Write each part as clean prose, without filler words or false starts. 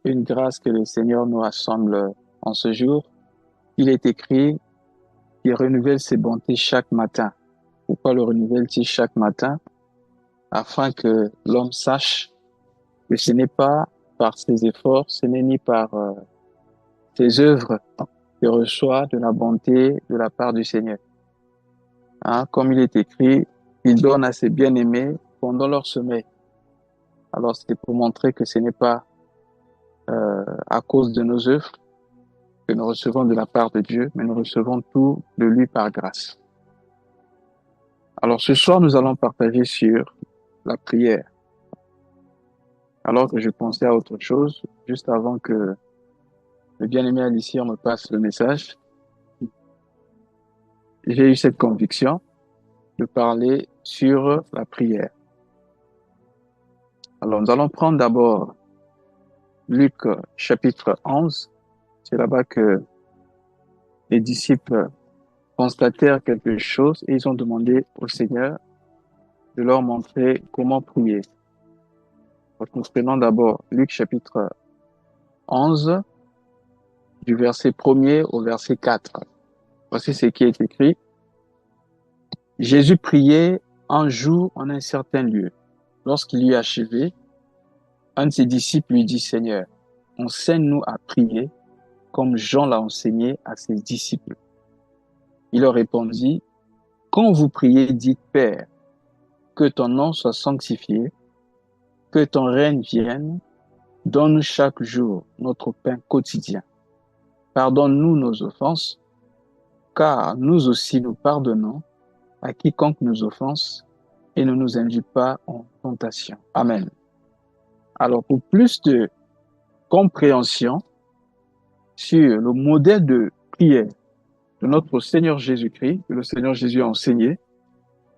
Une grâce que le Seigneur nous rassemble en ce jour. Il est écrit qu'il renouvelle ses bontés chaque matin. Pourquoi le renouvelle-t-il chaque matin? Afin que l'homme sache que ce n'est pas par ses efforts, ce n'est ni par ses œuvres qu'il reçoit de la bonté de la part du Seigneur. Hein, comme il est écrit, il donne à ses bien-aimés pendant leur sommeil. Alors c'est pour montrer que ce n'est pas à cause de nos œuvres que nous recevons de la part de Dieu, mais nous recevons tout de lui par grâce. Alors ce soir, nous allons partager sur la prière. Alors que je pensais à autre chose, juste avant que le bien-aimé Alicia me passe le message, j'ai eu cette conviction de parler sur la prière. Alors nous allons prendre d'abord Luc chapitre 11. C'est là-bas que les disciples constatèrent quelque chose et ils ont demandé au Seigneur de leur montrer comment prier. Donc, nous prenons d'abord Luc chapitre 11, du verset 1er au verset 4. Voici ce qui est écrit. Jésus priait un jour en un certain lieu. Lorsqu'il eut achevé, un de ses disciples lui dit, Seigneur, enseigne-nous à prier comme Jean l'a enseigné à ses disciples. Il leur répondit, quand vous priez, dites, Père, que ton nom soit sanctifié, que ton règne vienne, donne-nous chaque jour notre pain quotidien. Pardonne-nous nos offenses, car nous aussi nous pardonnons à quiconque nous offense, et ne nous induis pas en tentation. Amen. Alors, pour plus de compréhension sur le modèle de prière de notre Seigneur Jésus-Christ, que le Seigneur Jésus a enseigné,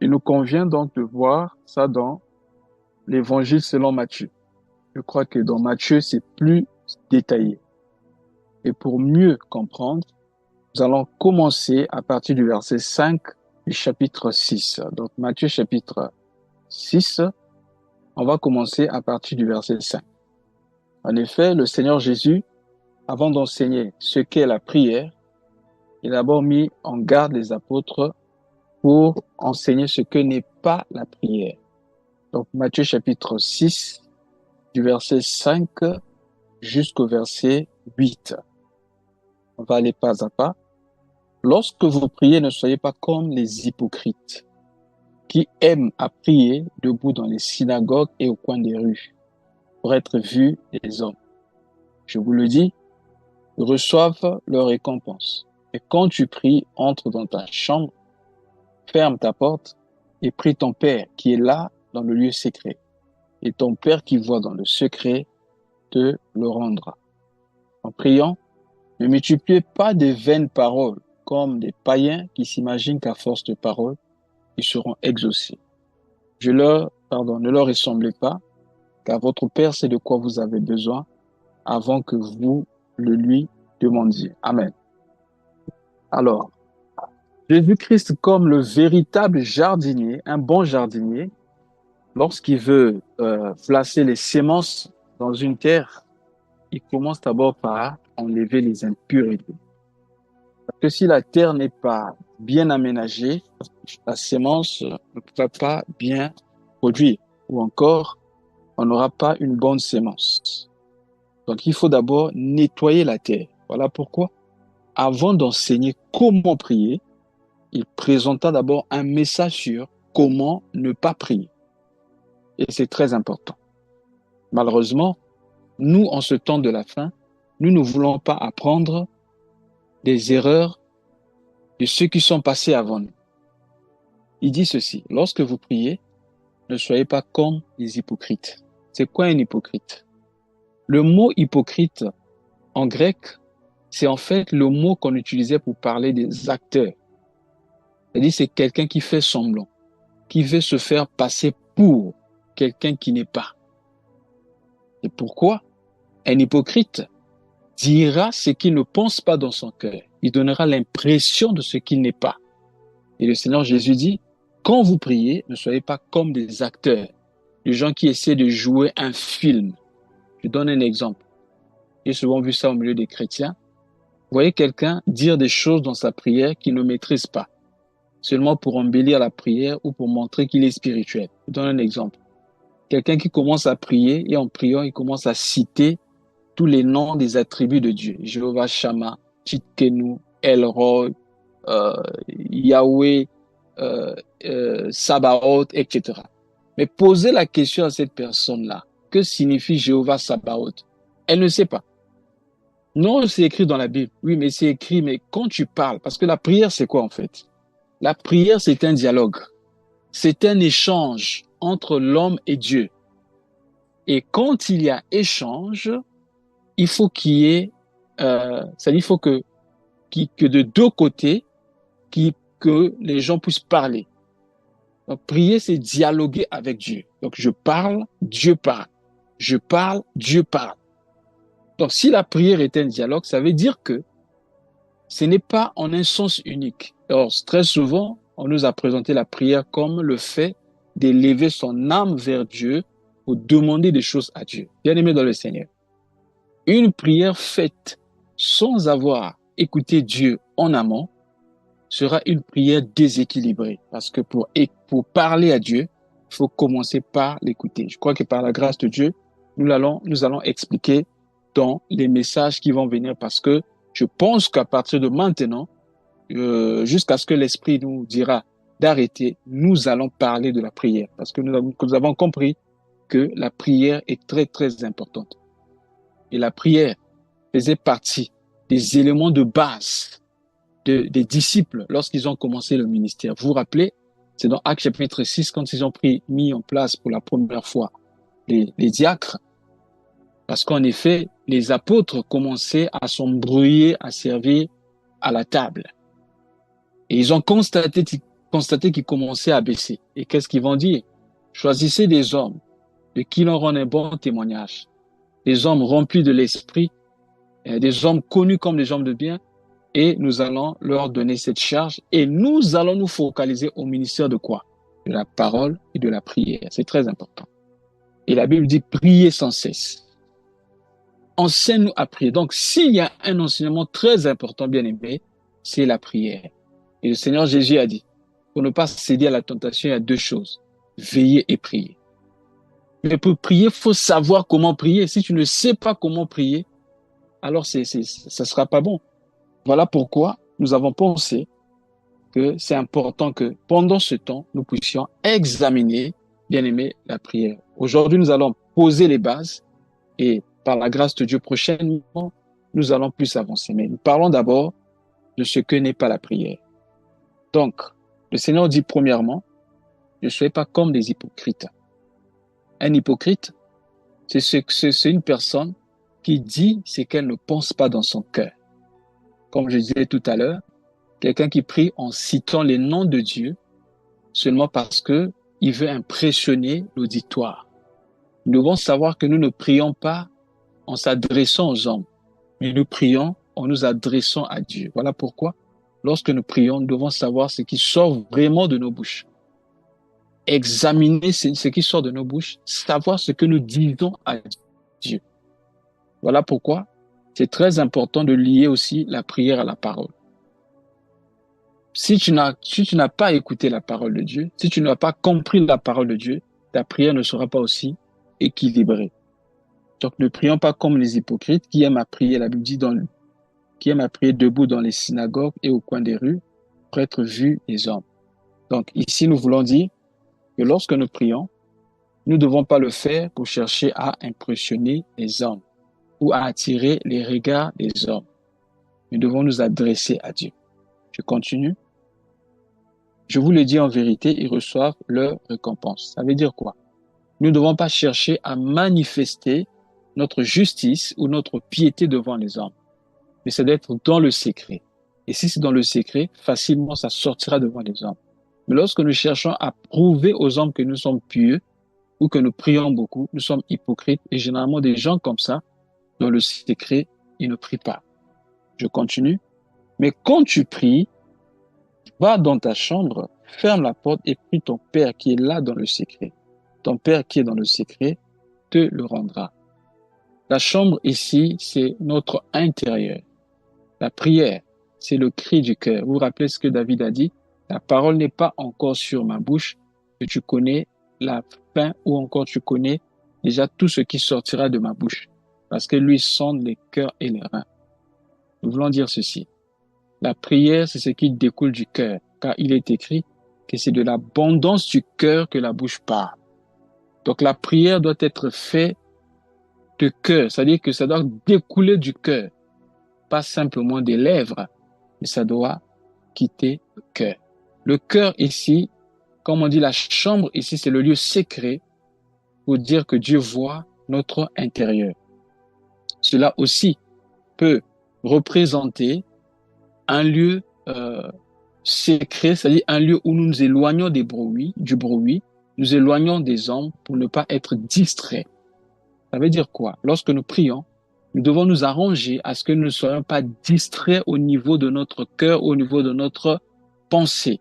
il nous convient donc de voir ça dans l'Évangile selon Matthieu. Je crois que dans Matthieu, c'est plus détaillé. Et pour mieux comprendre, nous allons commencer à partir du verset 5 du chapitre 6. Donc Matthieu chapitre 6, on va commencer à partir du verset 5. En effet, le Seigneur Jésus, avant d'enseigner ce qu'est la prière, il a d'abord mis en garde les apôtres pour enseigner ce que n'est pas la prière. Donc Matthieu chapitre 6, du verset 5 jusqu'au verset 8. On va aller pas à pas. Lorsque vous priez, ne soyez pas comme les hypocrites qui aiment à prier debout dans les synagogues et au coin des rues pour être vus des hommes. Je vous le dis, ils reçoivent leur récompense. Et quand tu pries, entre dans ta chambre, ferme ta porte et prie ton Père qui est là dans le lieu secret. Et ton Père qui voit dans le secret te le rendra. En priant, ne multipliez pas de vaines paroles comme des païens qui s'imaginent qu'à force de paroles, ils seront exaucés. Ne leur ressemblez pas, car votre Père sait de quoi vous avez besoin avant que vous le lui demandiez. Amen. Alors, Jésus-Christ comme le véritable jardinier, un bon jardinier, lorsqu'il veut placer les semences dans une terre, il commence d'abord par enlever les impuretés. Parce que si la terre n'est pas bien aménagée, la semence ne pourra pas bien produire. Ou encore, on n'aura pas une bonne semence. Donc, il faut d'abord nettoyer la terre. Voilà pourquoi, avant d'enseigner comment prier, il présenta d'abord un message sur comment ne pas prier. Et c'est très important. Malheureusement, nous, en ce temps de la fin, nous ne voulons pas apprendre des erreurs de ceux qui sont passés avant nous. Il dit ceci, lorsque vous priez, ne soyez pas comme les hypocrites. C'est quoi un hypocrite? Le mot hypocrite, en grec, c'est en fait le mot qu'on utilisait pour parler des acteurs. C'est-à-dire c'est quelqu'un qui fait semblant, qui veut se faire passer pour quelqu'un qui n'est pas. Et pourquoi? Un hypocrite dira ce qu'il ne pense pas dans son cœur. Il donnera l'impression de ce qu'il n'est pas. Et le Seigneur Jésus dit, quand vous priez, ne soyez pas comme des acteurs, des gens qui essaient de jouer un film. Je donne un exemple. J'ai souvent vu ça au milieu des chrétiens. Vous voyez quelqu'un dire des choses dans sa prière qu'il ne maîtrise pas, seulement pour embellir la prière ou pour montrer qu'il est spirituel. Je donne un exemple. Quelqu'un qui commence à prier et en priant, il commence à citer tous les noms des attributs de Dieu. Jéhovah Shammah, Tsidkenu, El Roi, Yahweh, Sabaoth, etc. Mais posez la question à cette personne-là. Que signifie Jéhovah Sabaoth? Elle ne sait pas. Non, c'est écrit dans la Bible. Oui, mais c'est écrit, mais quand tu parles, parce que la prière, c'est quoi en fait? La prière, c'est un dialogue. C'est un échange entre l'homme et Dieu. Et quand il y a échange, il faut qu'il y ait, c'est-à-dire il faut que de deux côtés, que les gens puissent parler. Donc, prier, c'est dialoguer avec Dieu. Donc, je parle, Dieu parle. Je parle, Dieu parle. Donc, si la prière est un dialogue, ça veut dire que ce n'est pas en un sens unique. Alors, très souvent, on nous a présenté la prière comme le fait d'élever son âme vers Dieu pour demander des choses à Dieu. Bien-aimé dans le Seigneur, une prière faite sans avoir écouté Dieu en amont sera une prière déséquilibrée. Parce que pour parler à Dieu, il faut commencer par l'écouter. Je crois que par la grâce de Dieu, nous allons expliquer dans les messages qui vont venir parce que je pense qu'à partir de maintenant, jusqu'à ce que l'Esprit nous dira d'arrêter, nous allons parler de la prière parce que nous avons compris que la prière est très, très importante. Et la prière faisait partie des éléments de base des disciples lorsqu'ils ont commencé le ministère. Vous vous rappelez, c'est dans Actes chapitre 6, quand ils ont mis en place pour la première fois les diacres, parce qu'en effet, les apôtres commençaient à s'embrouiller, à servir à la table. Et ils ont constaté qu'ils commençaient à baisser. Et qu'est-ce qu'ils vont dire? Choisissez des hommes de qui l'on rend un bon témoignage, des hommes remplis de l'esprit, des hommes connus comme des hommes de bien, et nous allons leur donner cette charge et nous allons nous focaliser au ministère de quoi? De la parole et de la prière. C'est très important. Et la Bible dit prier sans cesse. Enseigne-nous à prier. Donc, s'il y a un enseignement très important, bien aimé, c'est la prière. Et le Seigneur Jésus a dit, pour ne pas céder à la tentation, il y a deux choses. Veiller et prier. Mais pour prier, il faut savoir comment prier. Si tu ne sais pas comment prier, alors ça ne sera pas bon. Voilà pourquoi nous avons pensé que c'est important que pendant ce temps, nous puissions examiner, bien aimé, la prière. Aujourd'hui, nous allons poser les bases et par la grâce de Dieu, prochainement, nous allons plus avancer. Mais nous parlons d'abord de ce que n'est pas la prière. Donc, le Seigneur dit premièrement, ne soyez pas comme des hypocrites. Un hypocrite, c'est une personne qui dit ce qu'elle ne pense pas dans son cœur. Comme je disais tout à l'heure, quelqu'un qui prie en citant les noms de Dieu seulement parce que il veut impressionner l'auditoire. Nous devons savoir que nous ne prions pas en s'adressant aux hommes, mais nous prions en nous adressant à Dieu. Voilà pourquoi, lorsque nous prions, nous devons savoir ce qui sort vraiment de nos bouches. Examiner ce qui sort de nos bouches, savoir ce que nous disons à Dieu. Voilà pourquoi c'est très important de lier aussi la prière à la parole. Si tu n'as pas écouté la parole de Dieu, si tu n'as pas compris la parole de Dieu, ta prière ne sera pas aussi équilibrée. Donc, ne prions pas comme les hypocrites qui aiment à prier, la Bible dit, qui aiment à prier debout dans les synagogues et au coin des rues pour être vus des hommes. Donc, ici, nous voulons dire que lorsque nous prions, nous ne devons pas le faire pour chercher à impressionner les hommes ou à attirer les regards des hommes. Nous devons nous adresser à Dieu. Je continue. Je vous le dis en vérité, ils reçoivent leur récompense. Ça veut dire quoi? Nous ne devons pas chercher à manifester notre justice ou notre piété devant les hommes, mais c'est d'être dans le secret. Et si c'est dans le secret, facilement ça sortira devant les hommes. Mais lorsque nous cherchons à prouver aux hommes que nous sommes pieux ou que nous prions beaucoup, nous sommes hypocrites et généralement des gens comme ça, dans le secret, ils ne prient pas. Je continue. Mais quand tu pries, va dans ta chambre, ferme la porte et prie ton Père qui est là dans le secret. Ton Père qui est dans le secret te le rendra. La chambre ici, c'est notre intérieur. La prière, c'est le cri du cœur. Vous vous rappelez ce que David a dit? La parole n'est pas encore sur ma bouche, que tu connais la fin ou encore tu connais déjà tout ce qui sortira de ma bouche. Parce que lui sonde les cœurs et les reins. Nous voulons dire ceci. La prière, c'est ce qui découle du cœur, car il est écrit que c'est de l'abondance du cœur que la bouche parle. Donc la prière doit être faite de cœur, c'est-à-dire que ça doit découler du cœur, pas simplement des lèvres, mais ça doit quitter le cœur. Le cœur ici, comme on dit la chambre ici, c'est le lieu secret pour dire que Dieu voit notre intérieur. Cela aussi peut représenter un lieu secret, c'est-à-dire un lieu où nous nous éloignons du bruit, nous éloignons des hommes pour ne pas être distraits. Ça veut dire quoi? Lorsque nous prions, nous devons nous arranger à ce que nous ne soyons pas distraits au niveau de notre cœur, au niveau de notre pensée.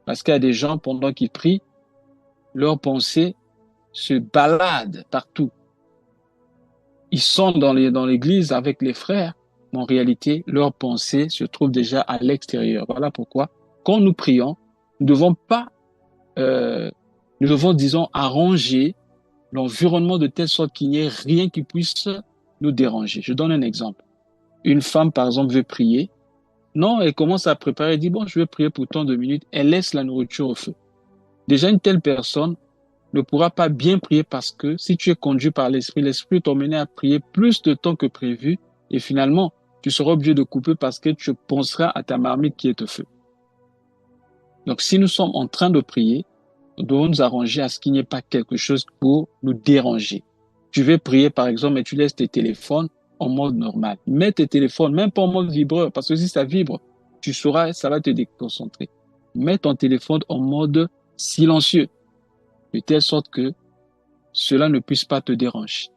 Parce qu'il y a des gens, pendant qu'ils prient, leurs pensées se baladent partout. Ils sont dans l'église avec les frères, mais en réalité, leurs pensées se trouvent déjà à l'extérieur. Voilà pourquoi, quand nous prions, nous devons pas, nous devons, disons, arranger l'environnement de telle sorte qu'il n'y ait rien qui puisse nous déranger. Je donne un exemple. Une femme, par exemple, veut prier. Non, elle commence à préparer, elle dit, bon, je vais prier pour tant de minutes. Elle laisse la nourriture au feu. Déjà, une telle personne ne pourra pas bien prier parce que si tu es conduit par l'esprit t'emmènera à prier plus de temps que prévu et finalement, tu seras obligé de couper parce que tu penseras à ta marmite qui est au feu. Donc, si nous sommes en train de prier, nous devons nous arranger à ce qu'il n'y ait pas quelque chose pour nous déranger. Tu veux prier, par exemple, et tu laisses tes téléphones en mode normal. Mets tes téléphones, même pas en mode vibreur, parce que si ça vibre, tu sauras, ça va te déconcentrer. Mets ton téléphone en mode silencieux, de telle sorte que cela ne puisse pas te déranger.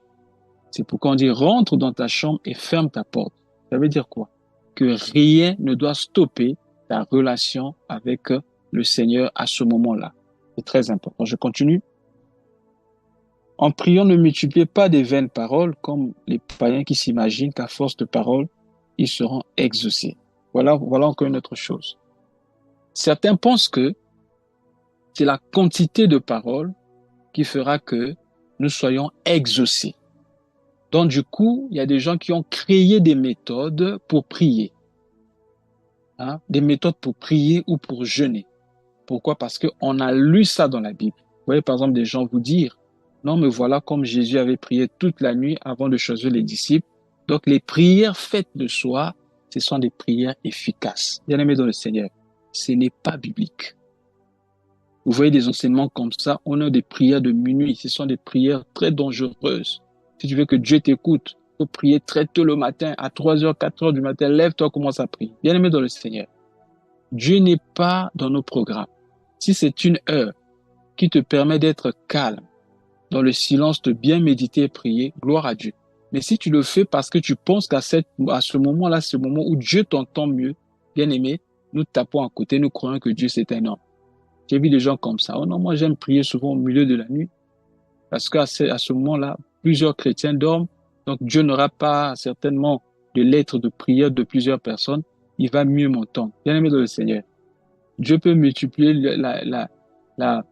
C'est pourquoi on dit rentre dans ta chambre et ferme ta porte. Ça veut dire quoi? Que rien ne doit stopper ta relation avec le Seigneur à ce moment-là. C'est très important. Je continue. En priant, ne multipliez pas des vaines paroles comme les païens qui s'imaginent qu'à force de paroles, ils seront exaucés. Voilà encore une autre chose. Certains pensent que c'est la quantité de paroles qui fera que nous soyons exaucés. Donc, du coup, il y a des gens qui ont créé des méthodes pour prier. Des méthodes pour prier ou pour jeûner. Pourquoi? Parce qu'on a lu ça dans la Bible. Vous voyez, par exemple, des gens vous dire, non, mais voilà comme Jésus avait prié toute la nuit avant de choisir les disciples. Donc, les prières faites le soir, ce sont des prières efficaces. Bien-aimés dans le Seigneur, ce n'est pas biblique. Vous voyez des enseignements comme ça, on a des prières de minuit. Ce sont des prières très dangereuses. Si tu veux que Dieu t'écoute, il faut prier très tôt le matin, à 3h, 4h du matin. Lève-toi, commence à prier. Bien-aimé dans le Seigneur, Dieu n'est pas dans nos programmes. Si c'est une heure qui te permet d'être calme, dans le silence, de bien méditer et prier, gloire à Dieu. Mais si tu le fais parce que tu penses qu'à ce moment-là, c'est le moment où Dieu t'entend mieux, bien aimé, nous tapons à côté, nous croyons que Dieu c'est un homme. J'ai vu des gens comme ça. Oh non, moi j'aime prier souvent au milieu de la nuit parce qu'à ce moment-là, plusieurs chrétiens dorment, donc Dieu n'aura pas certainement de lettres de prière de plusieurs personnes, il va mieux m'entendre. Bien aimé dans le Seigneur, Dieu peut multiplier la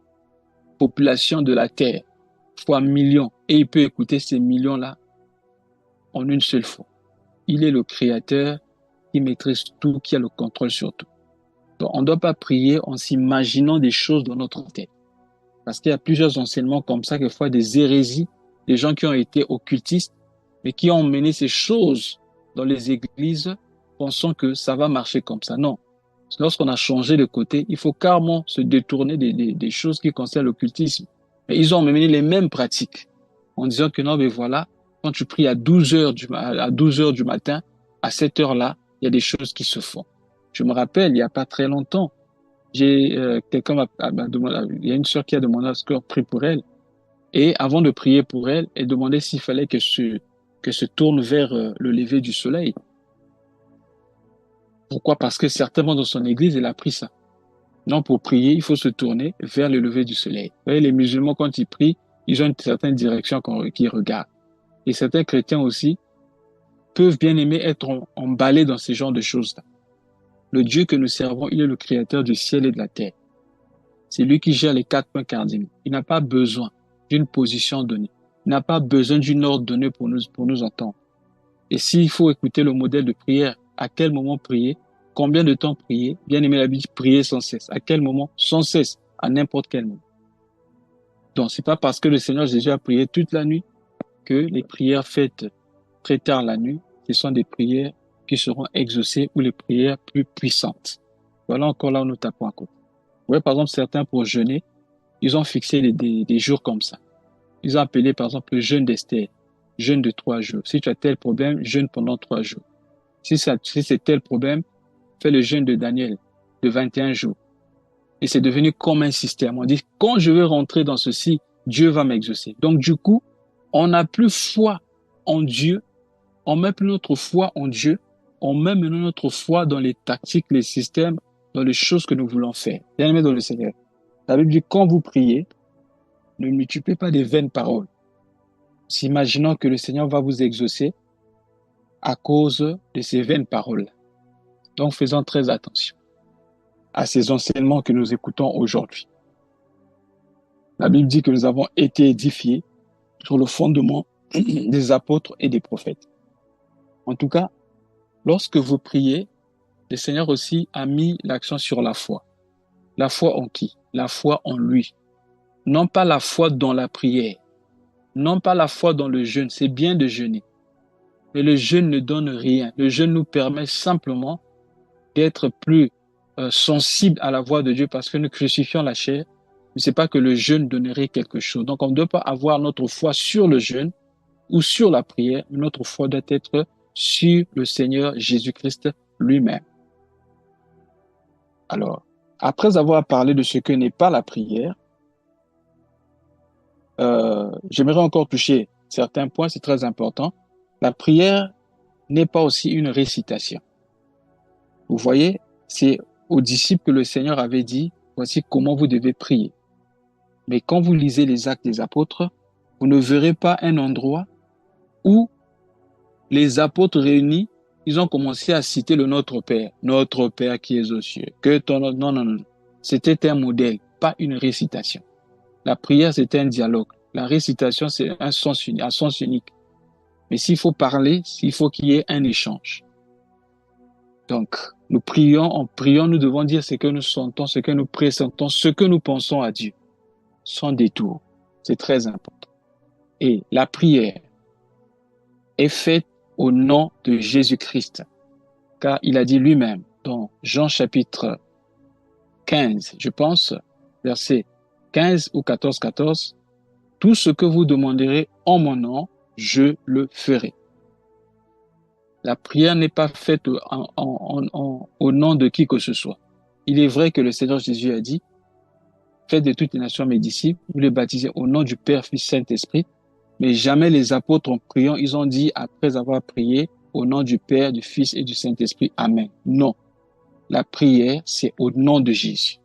population de la terre fois millions et il peut écouter ces millions-là en une seule fois. Il est le créateur qui maîtrise tout, qui a le contrôle sur tout. Donc, on ne doit pas prier en s'imaginant des choses dans notre tête. Parce qu'il y a plusieurs enseignements comme ça, quelquefois des hérésies, des gens qui ont été occultistes, mais qui ont mené ces choses dans les églises, pensant que ça va marcher comme ça. Non. Lorsqu'on a changé de côté, il faut carrément se détourner des choses qui concernent l'occultisme. Mais ils ont mené les mêmes pratiques en disant que non, mais voilà, quand tu pries à 12h du matin, à cette heure-là, il y a des choses qui se font. Je me rappelle, il n'y a pas très longtemps, quelqu'un m'a demandé, il y a une sœur qui a demandé à ce qu'on prie pour elle. Et avant de prier pour elle, elle demandait s'il fallait que se tourne vers le lever du soleil. Pourquoi? Parce que certainement dans son église, elle a pris ça. Non, pour prier, il faut se tourner vers le lever du soleil. Vous voyez, les musulmans, quand ils prient, ils ont une certaine direction qu'ils regardent. Et certains chrétiens aussi peuvent bien aimer être emballés dans ce genre de choses-là. Le Dieu que nous servons, il est le créateur du ciel et de la terre. C'est lui qui gère les 4 points cardinaux. Il n'a pas besoin d'une position donnée. Il n'a pas besoin d'une ordre donnée pour nous entendre. Et s'il faut écouter le modèle de prière, à quel moment prier, combien de temps prier, bien aimé la Bible, prier sans cesse. À quel moment? Sans cesse, à n'importe quel moment. Donc, c'est pas parce que le Seigneur Jésus a prié toute la nuit que les prières faites très tard la nuit, ce sont des prières qui seront exaucées ou les prières plus puissantes. Voilà encore là où nous tapons à côté. Vous voyez, par exemple, certains pour jeûner, ils ont fixé des jours comme ça. Ils ont appelé, par exemple, le jeûne d'Esther, jeûne de 3 jours. Si tu as tel problème, jeûne pendant 3 jours. Si c'est tel problème, fais le jeûne de Daniel de 21 jours. Et c'est devenu comme un système. On dit, quand je vais rentrer dans ceci, Dieu va m'exaucer. Donc, du coup, on n'a plus foi en Dieu, on met plus notre foi en Dieu, on met maintenant notre foi dans les tactiques, les systèmes, dans les choses que nous voulons faire. Bien aimé dans le Seigneur. La Bible dit, quand vous priez, ne multipliez pas des vaines paroles. S'imaginant que le Seigneur va vous exaucer à cause de ces vaines paroles. Donc, faisons très attention à ces enseignements que nous écoutons aujourd'hui. La Bible dit que nous avons été édifiés sur le fondement des apôtres et des prophètes. En tout cas, lorsque vous priez, le Seigneur aussi a mis l'accent sur la foi. La foi en qui? La foi en lui. Non pas la foi dans la prière, non pas la foi dans le jeûne. C'est bien de jeûner, mais le jeûne ne donne rien. Le jeûne nous permet simplement d'être plus sensibles à la voix de Dieu parce que nous crucifions la chair. Mais ce n'est pas que le jeûne donnerait quelque chose. Donc on ne doit pas avoir notre foi sur le jeûne ou sur la prière. Notre foi doit être sur le Seigneur Jésus-Christ lui-même. Alors, après avoir parlé de ce que n'est pas la prière, j'aimerais encore toucher certains points, c'est très important. La prière n'est pas aussi une récitation. Vous voyez, c'est aux disciples que le Seigneur avait dit, voici comment vous devez prier. Mais quand vous lisez les Actes des Apôtres, vous ne verrez pas un endroit où les apôtres réunis, ils ont commencé à citer le Notre Père qui est aux cieux. Que ton nom... Non, non, non. C'était un modèle, pas une récitation. La prière, c'est un dialogue. La récitation, c'est un sens unique. Mais s'il faut parler, il faut qu'il y ait un échange. Donc, nous prions, en priant, nous devons dire ce que nous sentons, ce que nous pressentons, ce que nous pensons à Dieu, sans détour. C'est très important. Et la prière est faite au nom de Jésus-Christ, car il a dit lui-même dans Jean chapitre 15, je pense, verset 15 ou 14, tout ce que vous demanderez en mon nom, je le ferai. La prière n'est pas faite au nom de qui que ce soit. Il est vrai que le Seigneur Jésus a dit, faites de toutes les nations mes disciples, vous les baptisez au nom du Père, Fils, Saint-Esprit, mais jamais les apôtres en priant, ils ont dit, après avoir prié, au nom du Père, du Fils et du Saint-Esprit, Amen. Non. La prière, c'est au nom de Jésus.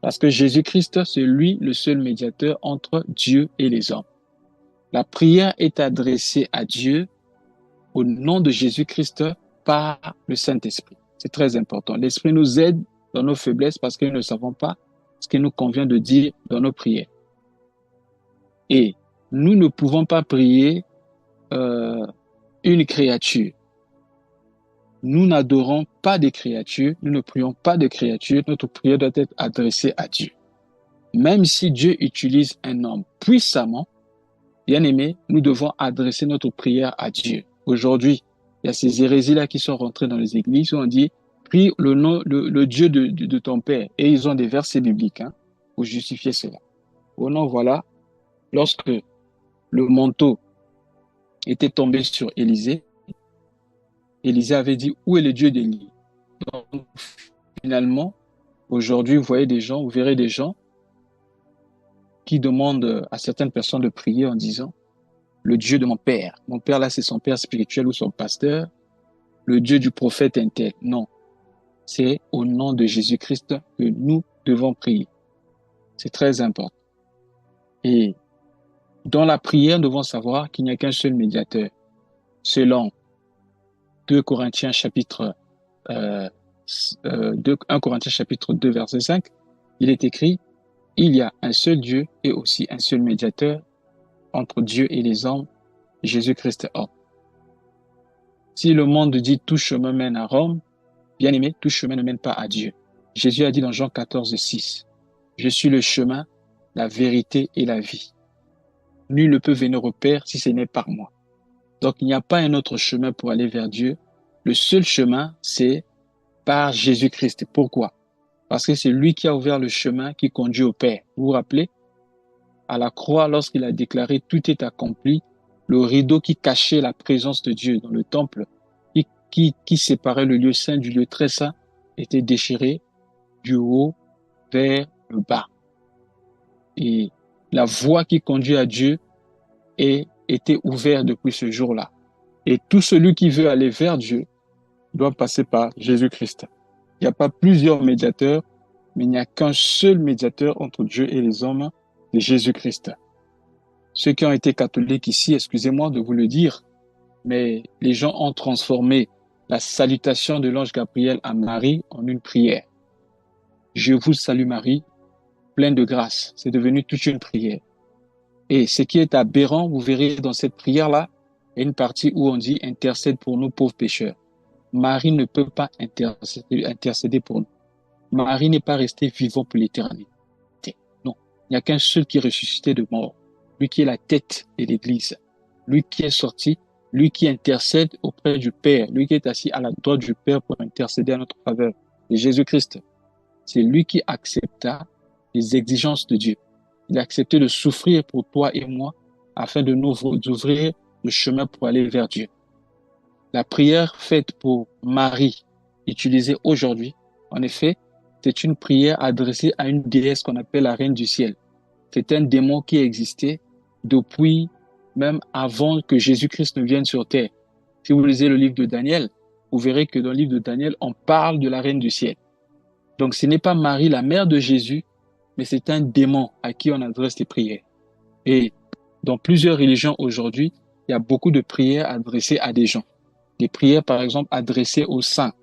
Parce que Jésus-Christ, c'est lui le seul médiateur entre Dieu et les hommes. La prière est adressée à Dieu au nom de Jésus-Christ par le Saint-Esprit. C'est très important. L'Esprit nous aide dans nos faiblesses parce que nous ne savons pas ce qu'il nous convient de dire dans nos prières. Et nous ne pouvons pas prier une créature. Nous n'adorons pas des créatures, nous ne prions pas de créatures, notre prière doit être adressée à Dieu. Même si Dieu utilise un homme puissamment, bien aimé, nous devons adresser notre prière à Dieu. Aujourd'hui, il y a ces hérésies-là qui sont rentrées dans les églises où on dit, prie le Dieu de ton Père. Et ils ont des versets bibliques pour justifier cela. Oh non, voilà, lorsque le manteau était tombé sur Élisée, Élisée avait dit, où est le Dieu d'Élie? Donc, finalement, aujourd'hui, vous verrez des gens qui demandent à certaines personnes de prier en disant, le Dieu de mon père. Mon père, là, c'est son père spirituel ou son pasteur. Le Dieu du prophète intel. Non. C'est au nom de Jésus-Christ que nous devons prier. C'est très important. Et Dans la prière, nous devons savoir qu'il n'y a qu'un seul médiateur. Selon 2 Corinthiens chapitre 1 Corinthiens chapitre 2 verset 5, il est écrit, il y a un seul Dieu et aussi un seul médiateur entre Dieu et les hommes, Jésus-Christ homme. Si le monde dit tout chemin mène à Rome, bien aimé, tout chemin ne mène pas à Dieu. Jésus a dit dans Jean 14, 6, je suis le chemin, la vérité et la vie. Nul ne peut venir au Père si ce n'est par moi. Donc, il n'y a pas un autre chemin pour aller vers Dieu. Le seul chemin, c'est par Jésus-Christ. Pourquoi? Parce que c'est lui qui a ouvert le chemin qui conduit au Père. Vous vous rappelez? À la croix, lorsqu'il a déclaré « tout est accompli », le rideau qui cachait la présence de Dieu dans le temple, qui séparait le lieu saint du lieu très saint, était déchiré du haut vers le bas. Et la voie qui conduit à Dieu était ouverte depuis ce jour-là. Et tout celui qui veut aller vers Dieu doit passer par Jésus-Christ. Il n'y a pas plusieurs médiateurs, mais il n'y a qu'un seul médiateur entre Dieu et les hommes, c'est Jésus-Christ. Ceux qui ont été catholiques ici, excusez-moi de vous le dire, mais les gens ont transformé la salutation de l'ange Gabriel à Marie en une prière. Je vous salue Marie, pleine de grâce. C'est devenu toute une prière. Et ce qui est aberrant, vous verrez dans cette prière-là, il y a une partie où on dit « intercède pour nous pauvres pécheurs ». Marie ne peut pas intercéder pour nous. Marie n'est pas restée vivante pour l'éternité. Non, il n'y a qu'un seul qui est ressuscité de mort. Lui qui est la tête de l'Église. Lui qui est sorti, lui qui intercède auprès du Père. Lui qui est assis à la droite du Père pour intercéder à notre faveur. C'est Jésus-Christ. C'est lui qui accepta les exigences de Dieu. Il a accepté de souffrir pour toi et moi afin de nous ouvrir le chemin pour aller vers Dieu. La prière faite pour Marie, utilisée aujourd'hui, en effet, c'est une prière adressée à une déesse qu'on appelle la Reine du Ciel. C'est un démon qui existait depuis même avant que Jésus-Christ ne vienne sur terre. Si vous lisez le livre de Daniel, vous verrez que dans le livre de Daniel, on parle de la Reine du Ciel. Donc ce n'est pas Marie, la mère de Jésus, mais c'est un démon à qui on adresse les prières. Et dans plusieurs religions aujourd'hui, il y a beaucoup de prières adressées à des gens. Des prières, par exemple, adressées aux saints.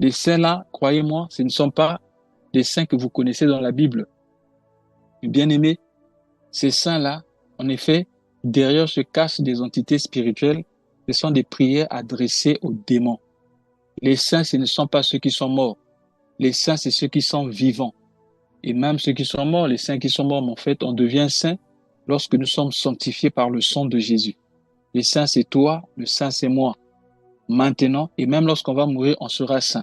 Les saints là, croyez-moi, ce ne sont pas des saints que vous connaissez dans la Bible. Bien-aimés, ces saints-là, en effet, derrière se cachent des entités spirituelles. Ce sont des prières adressées aux démons. Les saints, ce ne sont pas ceux qui sont morts. Les saints, c'est ceux qui sont vivants. Et même ceux qui sont morts, les saints qui sont morts, mais en fait, on devient saint lorsque nous sommes sanctifiés par le sang de Jésus. Les saints, c'est toi, le saint, c'est moi. Maintenant, et même lorsqu'on va mourir, on sera saint.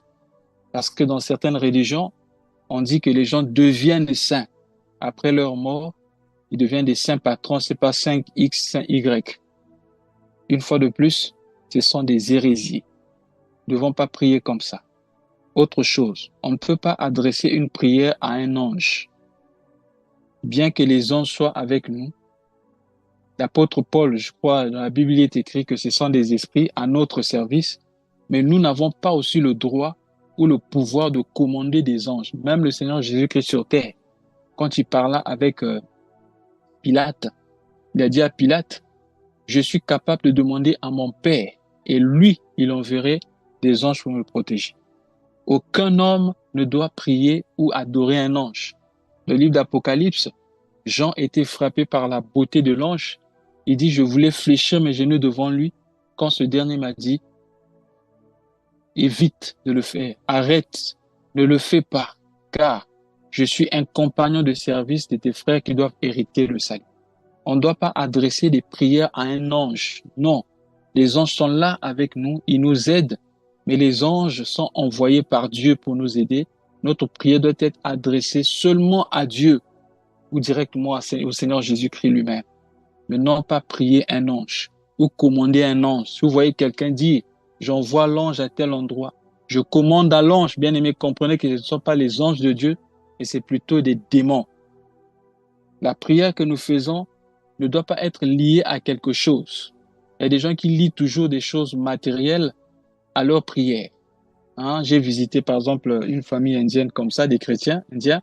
Parce que dans certaines religions, on dit que les gens deviennent saints. Après leur mort, ils deviennent des saints patrons, c'est pas saint X, saint Y. Une fois de plus, ce sont des hérésies. Nous ne devons pas prier comme ça. Autre chose, on ne peut pas adresser une prière à un ange. Bien que les anges soient avec nous, l'apôtre Paul, je crois, dans la Bible, il est écrit que ce sont des esprits à notre service, mais nous n'avons pas aussi le droit ou le pouvoir de commander des anges. Même le Seigneur Jésus-Christ sur terre, quand il parla avec Pilate, il a dit à Pilate, je suis capable de demander à mon Père, et lui, il enverrait des anges pour me protéger. Aucun homme ne doit prier ou adorer un ange. Le livre d'Apocalypse, Jean était frappé par la beauté de l'ange. Il dit, je voulais fléchir mes genoux devant lui, quand ce dernier m'a dit, évite de le faire, arrête, ne le fais pas, car je suis un compagnon de service de tes frères qui doivent hériter le salut. On ne doit pas adresser des prières à un ange. Non, les anges sont là avec nous, ils nous aident, mais les anges sont envoyés par Dieu pour nous aider. Notre prière doit être adressée seulement à Dieu ou directement au Seigneur Jésus-Christ lui-même. Mais non pas prier un ange ou commander un ange. Si vous voyez quelqu'un dire, j'envoie l'ange à tel endroit, je commande à l'ange, bien aimé, comprenez que ce ne sont pas les anges de Dieu, mais c'est plutôt des démons. La prière que nous faisons ne doit pas être liée à quelque chose. Il y a des gens qui lient toujours des choses matérielles à leur prière. J'ai visité par exemple une famille indienne comme ça, des chrétiens indiens.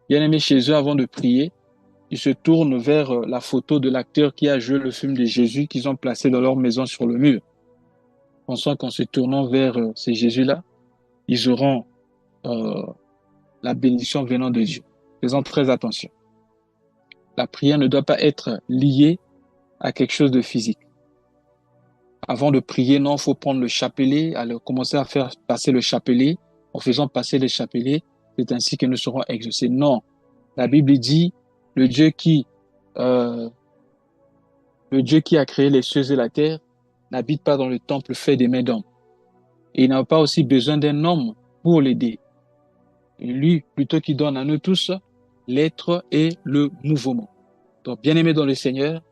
Bien aimé, chez eux, avant de prier, ils se tournent vers la photo de l'acteur qui a joué le film de Jésus qu'ils ont placé dans leur maison sur le mur, pensant qu'en se tournant vers ces Jésus-là, ils auront euh, la bénédiction venant de Dieu. Faisons très attention. La prière ne doit pas être liée à quelque chose de physique. Avant de prier, non, il faut prendre le chapelet, alors commencer à faire passer le chapelet. En faisant passer le chapelet, c'est ainsi que nous serons exaucés. Non, la Bible dit, le Dieu qui, euh, le Dieu qui a créé les cieux et la terre n'habite pas dans le temple fait des mains d'hommes. Et il n'a pas aussi besoin d'un homme pour l'aider. Et lui, plutôt qu'il donne à nous tous l'être et le mouvement. Donc, bien-aimés dans le Seigneur,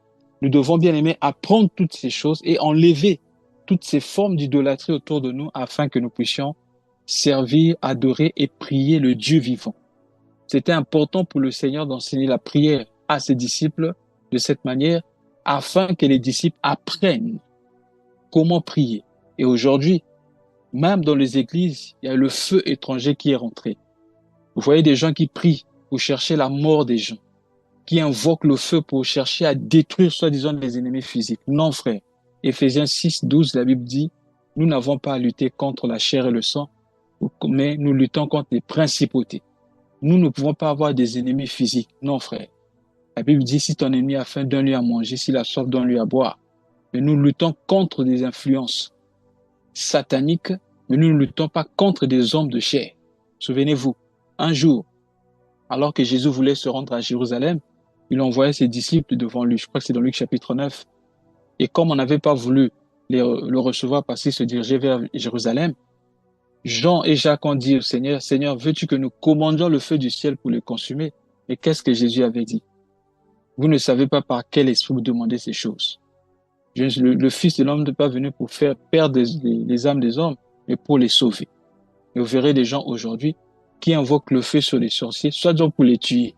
nous devons bien aimer apprendre toutes ces choses et enlever toutes ces formes d'idolâtrie autour de nous afin que nous puissions servir, adorer et prier le Dieu vivant. C'était important pour le Seigneur d'enseigner la prière à ses disciples de cette manière afin que les disciples apprennent comment prier. Et aujourd'hui, même dans les églises, il y a le feu étranger qui est rentré. Vous voyez des gens qui prient pour chercher la mort des gens, qui invoquent le feu pour chercher à détruire soi-disant les ennemis physiques. Non, frère. Éphésiens 6, 12, la Bible dit, nous n'avons pas à lutter contre la chair et le sang, mais nous luttons contre les principautés. Nous ne pouvons pas avoir des ennemis physiques. Non, frère. La Bible dit, si ton ennemi a faim, donne-lui à manger, s'il a soif, donne-lui à boire. Mais nous luttons contre des influences sataniques, mais nous ne luttons pas contre des hommes de chair. Souvenez-vous, un jour, alors que Jésus voulait se rendre à Jérusalem, il envoyait ses disciples devant lui. Je crois que c'est dans Luc chapitre 9. Et comme on n'avait pas voulu le recevoir parce qu'il se dirigeait vers Jérusalem, Jean et Jacques ont dit au Seigneur, Seigneur, veux-tu que nous commandions le feu du ciel pour le consumer? Et qu'est-ce que Jésus avait dit? Vous ne savez pas par quel esprit vous demandez ces choses. Le Fils de l'homme n'est pas venu pour faire perdre les âmes des hommes, mais pour les sauver. Et vous verrez des gens aujourd'hui qui invoquent le feu sur les sorciers, soit disant pour les tuer.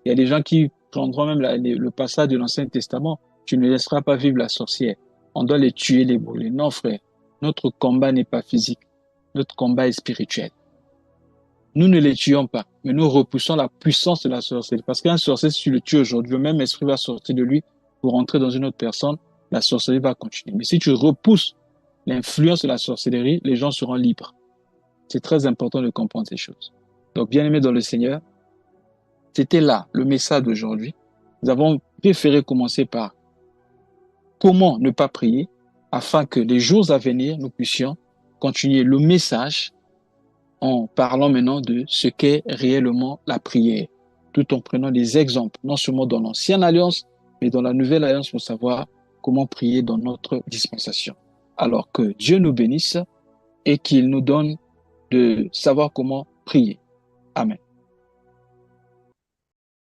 Il y a des gens qui prendront même le passage de l'Ancien Testament. Tu ne laisseras pas vivre la sorcière. On doit les tuer, les brûler. Non, frère. Notre combat n'est pas physique. Notre combat est spirituel. Nous ne les tuons pas, mais nous repoussons la puissance de la sorcellerie. Parce qu'un sorcier, si tu le tues aujourd'hui, le même esprit va sortir de lui pour entrer dans une autre personne. La sorcellerie va continuer. Mais si tu repousses l'influence de la sorcellerie, les gens seront libres. C'est très important de comprendre ces choses. Donc, bien aimés dans le Seigneur, c'était là le message d'aujourd'hui. Nous avons préféré commencer par comment ne pas prier afin que les jours à venir, nous puissions continuer le message en parlant maintenant de ce qu'est réellement la prière, tout en prenant des exemples, non seulement dans l'ancienne alliance, mais dans la nouvelle alliance pour savoir comment prier dans notre dispensation. Alors que Dieu nous bénisse et qu'il nous donne de savoir comment prier. Amen.